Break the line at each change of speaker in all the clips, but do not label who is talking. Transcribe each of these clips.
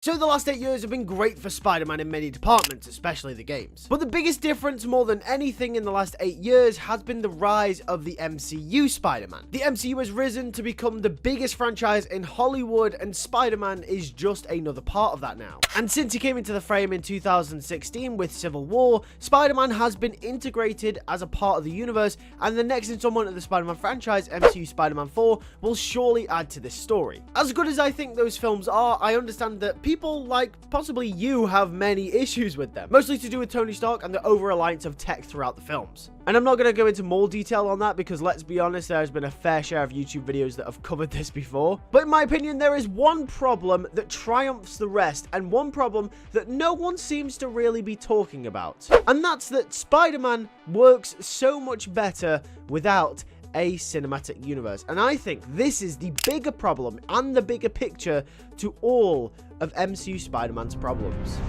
So the last 8 years have been great for Spider-Man in many departments, especially the games. But the biggest difference more than anything in the last 8 years has been the rise of the MCU Spider-Man. The MCU has risen to become the biggest franchise in Hollywood, and Spider-Man is just another part of that now. And since he came into the frame in 2016 with Civil War, Spider-Man has been integrated as a part of the universe, and the next installment of the Spider-Man franchise, MCU Spider-Man 4, will surely add to this story. As good as I think those films are, I understand that people like possibly you have many issues with them, mostly to do with Tony Stark and the over-reliance of tech throughout the films. And I'm not going to go into more detail on that because, let's be honest, there has been a fair share of YouTube videos that have covered this before. But in my opinion, there is one problem that triumphs the rest, and one problem that no one seems to really be talking about. And that's that Spider-Man works so much better without a cinematic universe. And I think this is the bigger problem and the bigger picture to all of MCU Spider-Man's problems.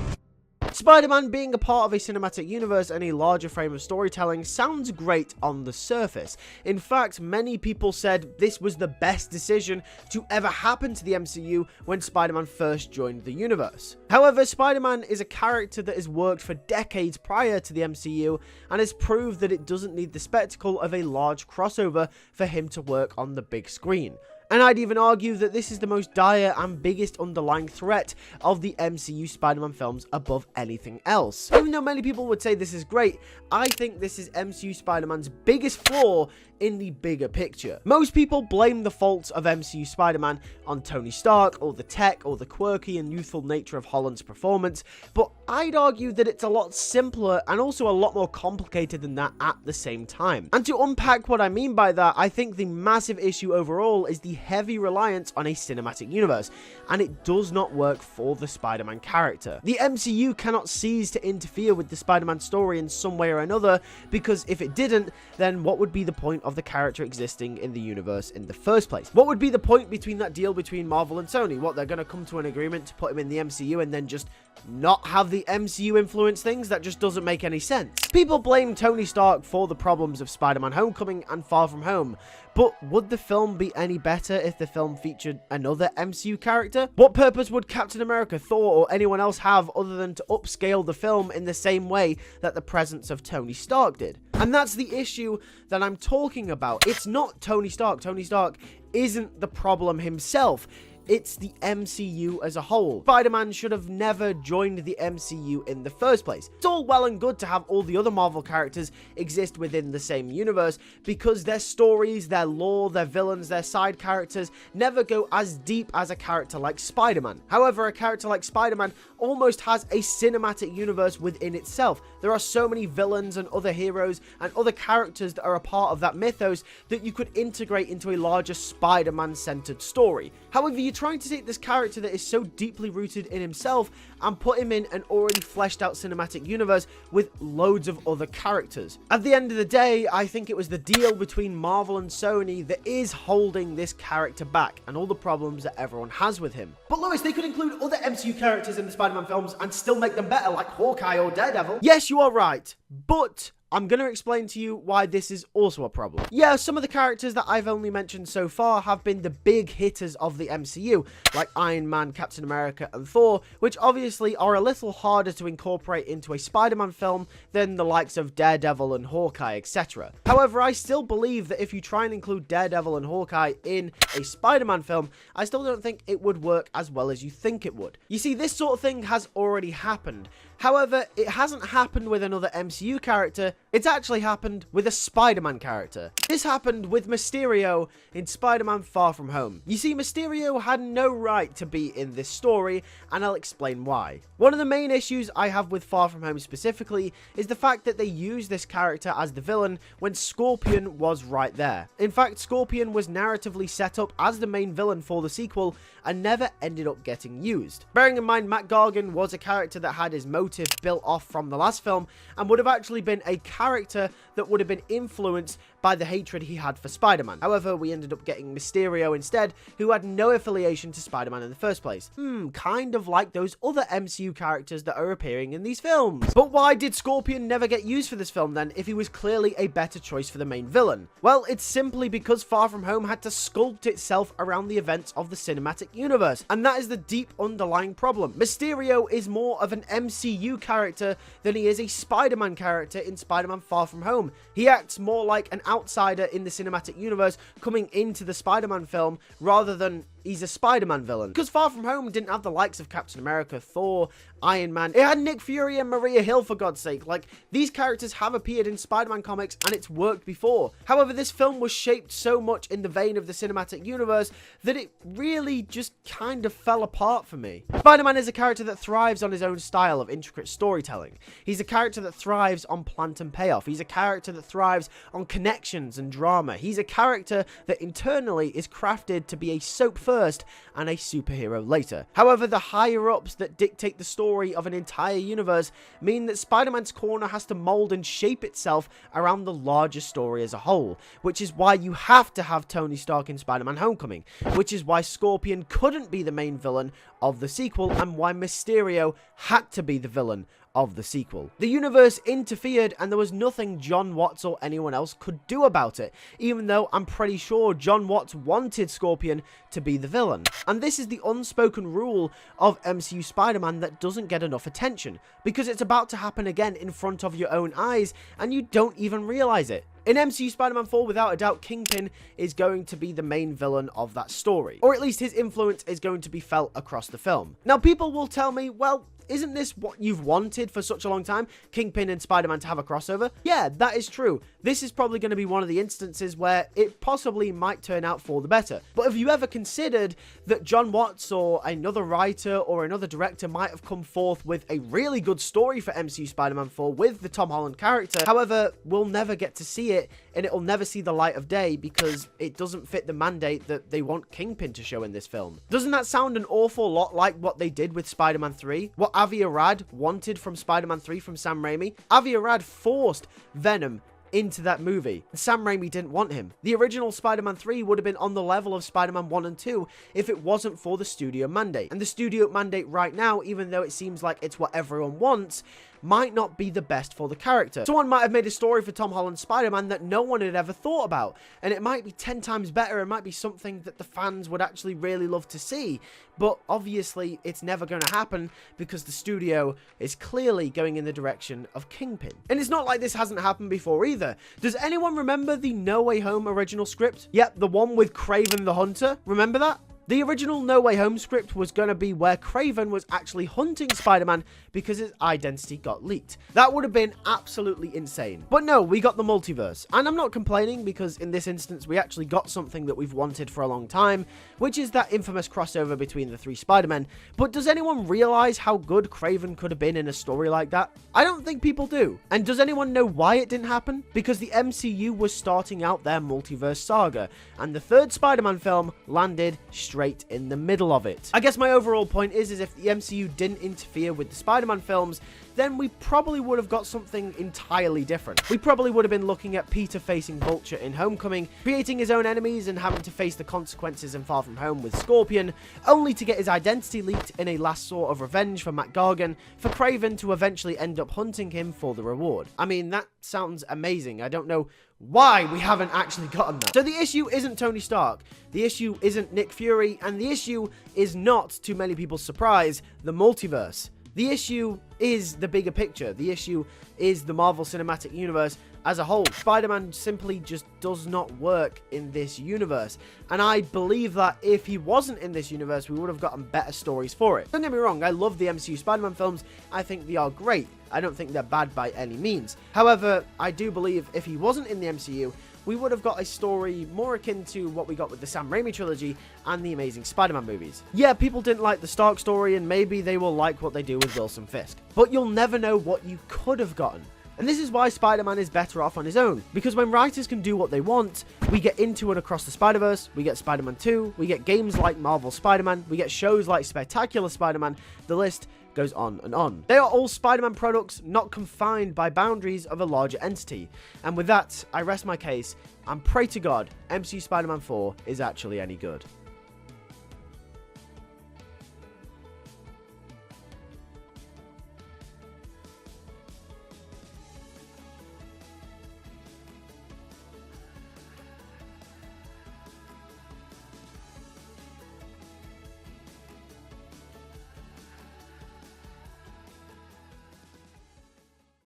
Spider-Man being a part of a cinematic universe and a larger frame of storytelling sounds great on the surface. In fact, many people said this was the best decision to ever happen to the MCU when Spider-Man first joined the universe. However, Spider-Man is a character that has worked for decades prior to the MCU and has proved that it doesn't need the spectacle of a large crossover for him to work on the big screen. And I'd even argue that this is the most dire and biggest underlying threat of the MCU Spider-Man films above anything else. Even though many people would say this is great, I think this is MCU Spider-Man's biggest flaw in the bigger picture. Most people blame the faults of MCU Spider-Man on Tony Stark, or the tech, or the quirky and youthful nature of Holland's performance, but I'd argue that it's a lot simpler and also a lot more complicated than that at the same time. And to unpack what I mean by that, I think the massive issue overall is the heavy reliance on a cinematic universe, and it does not work for the Spider-Man character. The MCU cannot cease to interfere with the Spider-Man story in some way or another, because if it didn't, then what would be the point of the character existing in the universe in the first place? What would be the point between that deal between Marvel and Sony? What, they're going to come to an agreement to put him in the MCU and then just not have the MCU influence things? That just doesn't make any sense. People blame Tony Stark for the problems of Spider-Man Homecoming and Far From Home, but would the film be any better if the film featured another MCU character? What purpose would Captain America, Thor, or anyone else have other than to upscale the film in the same way that the presence of Tony Stark did? And that's the issue that I'm talking about. It's not Tony Stark. Tony Stark isn't the problem himself. It's the MCU as a whole. Spider-Man should have never joined the MCU in the first place. It's all well and good to have all the other Marvel characters exist within the same universe because their stories, their lore, their villains, their side characters never go as deep as a character like Spider-Man. However, a character like Spider-Man almost has a cinematic universe within itself. There are so many villains and other heroes and other characters that are a part of that mythos that you could integrate into a larger Spider-Man centered story. However, you're trying to take this character that is so deeply rooted in himself and put him in an already fleshed out cinematic universe with loads of other characters. At the end of the day, I think it was the deal between Marvel and Sony that is holding this character back and all the problems that everyone has with him. But Lewis, they could include other MCU characters in the Spider-Man films and still make them better, like Hawkeye or Daredevil. Yes, you are right, but I'm going to explain to you why this is also a problem. Yeah, some of the characters that I've only mentioned so far have been the big hitters of the MCU, like Iron Man, Captain America, and Thor, which obviously are a little harder to incorporate into a Spider-Man film than the likes of Daredevil and Hawkeye, etc. However, I still believe that if you try and include Daredevil and Hawkeye in a Spider-Man film, I still don't think it would work as well as you think it would. You see, this sort of thing has already happened. However, it hasn't happened with another MCU character, it's actually happened with a Spider-Man character. This happened with Mysterio in Spider-Man Far From Home. You see, Mysterio had no right to be in this story, and I'll explain why. One of the main issues I have with Far From Home specifically is the fact that they used this character as the villain when Scorpion was right there. In fact, Scorpion was narratively set up as the main villain for the sequel and never ended up getting used. Bearing in mind, Matt Gargan was a character that had his motive built off from the last film and would have actually been a character that would have been influenced by the hatred he had for Spider-Man. However, we ended up getting Mysterio instead, who had no affiliation to Spider-Man in the first place. Kind of like those other MCU characters that are appearing in these films. But why did Scorpion never get used for this film then, if he was clearly a better choice for the main villain? Well, it's simply because Far From Home had to sculpt itself around the events of the cinematic universe, and that is the deep underlying problem. Mysterio is more of an MCU character than he is a Spider-Man character in Spider-Man Far From Home. He acts more like an outsider in the cinematic universe coming into the Spider-Man film rather than he's a Spider-Man villain. Because Far From Home didn't have the likes of Captain America, Thor, Iron Man. It had Nick Fury and Maria Hill, for God's sake. Like, these characters have appeared in Spider-Man comics and it's worked before. However, this film was shaped so much in the vein of the cinematic universe that it really just kind of fell apart for me. Spider-Man is a character that thrives on his own style of intricate storytelling. He's a character that thrives on plant and payoff. He's a character that thrives on connections and drama. He's a character that internally is crafted to be a soap first and a superhero later. However, the higher-ups that dictate the story of an entire universe mean that Spider-Man's corner has to mold and shape itself around the larger story as a whole, which is why you have to have Tony Stark in Spider-Man Homecoming, which is why Scorpion couldn't be the main villain of the sequel, and why Mysterio had to be the villain of the sequel. The universe interfered and there was nothing John Watts or anyone else could do about it, even though I'm pretty sure John Watts wanted Scorpion to be the villain. And this is the unspoken rule of MCU Spider-Man that doesn't get enough attention, because it's about to happen again in front of your own eyes and you don't even realize it. In MCU Spider-Man 4, without a doubt, Kingpin is going to be the main villain of that story, or at least his influence is going to be felt across the film. Now, people will tell me, well, isn't this what you've wanted for such a long time? Kingpin and Spider-Man to have a crossover? Yeah, that is true. This is probably going to be one of the instances where it possibly might turn out for the better. But have you ever considered that John Watts or another writer or another director might have come forth with a really good story for MCU Spider-Man 4 with the Tom Holland character? However, we'll never get to see it, and it'll never see the light of day because it doesn't fit the mandate that they want Kingpin to show in this film. Doesn't that sound an awful lot like what they did with Spider-Man 3? What Avi Arad wanted from Spider-Man 3 from Sam Raimi? Avi Arad forced Venom into that movie. Sam Raimi didn't want him. The original Spider-Man 3 would have been on the level of Spider-Man 1 and 2 if it wasn't for the studio mandate. And the studio mandate right now, even though it seems like it's what everyone wants, might not be the best for the character. Someone might have made a story for Tom Holland's Spider-Man that no one had ever thought about, and it might be 10 times better. It might be something that the fans would actually really love to see, but obviously it's never going to happen because the studio is clearly going in the direction of Kingpin. And it's not like this hasn't happened before either. Does anyone remember the No Way Home original script? Yep, the one with Kraven the Hunter. Remember that? The original No Way Home script was going to be where Kraven was actually hunting Spider-Man because his identity got leaked. That would have been absolutely insane. But no, we got the multiverse. And I'm not complaining because in this instance, we actually got something that we've wanted for a long time, which is that infamous crossover between the three Spider-Men. But does anyone realize how good Kraven could have been in a story like that? I don't think people do. And does anyone know why it didn't happen? Because the MCU was starting out their multiverse saga, and the third Spider-Man film landed straight in the middle of it. I guess my overall point is if the MCU didn't interfere with the Spider-Man films, then we probably would have got something entirely different. We probably would have been looking at Peter facing Vulture in Homecoming, creating his own enemies and having to face the consequences in Far From Home with Scorpion, only to get his identity leaked in a last sort of revenge for Matt Gargan, for Kraven to eventually end up hunting him for the reward. I mean, that sounds amazing. I don't know why we haven't actually gotten that. So the issue isn't Tony Stark, the issue isn't Nick Fury, and the issue is not, to many people's surprise, the multiverse. The issue is the bigger picture. The issue is the Marvel Cinematic Universe as a whole. Spider-Man simply just does not work in this universe. And I believe that if he wasn't in this universe, we would have gotten better stories for it. Don't get me wrong, I love the MCU Spider-Man films. I think they are great. I don't think they're bad by any means. However, I do believe if he wasn't in the MCU, we would have got a story more akin to what we got with the Sam Raimi trilogy and the Amazing Spider-Man movies. Yeah, people didn't like the Stark story, and maybe they will like what they do with Wilson Fisk. But you'll never know what you could have gotten And this is why Spider-Man is better off on his own, because when writers can do what they want, we get Into and Across the Spider-Verse, we get Spider-Man 2, we get games like Marvel Spider-Man, we get shows like Spectacular Spider-Man, the list goes on and on. They are all Spider-Man products, not confined by boundaries of a larger entity. And with that, I rest my case and pray to God MCU Spider-Man 4 is actually any good.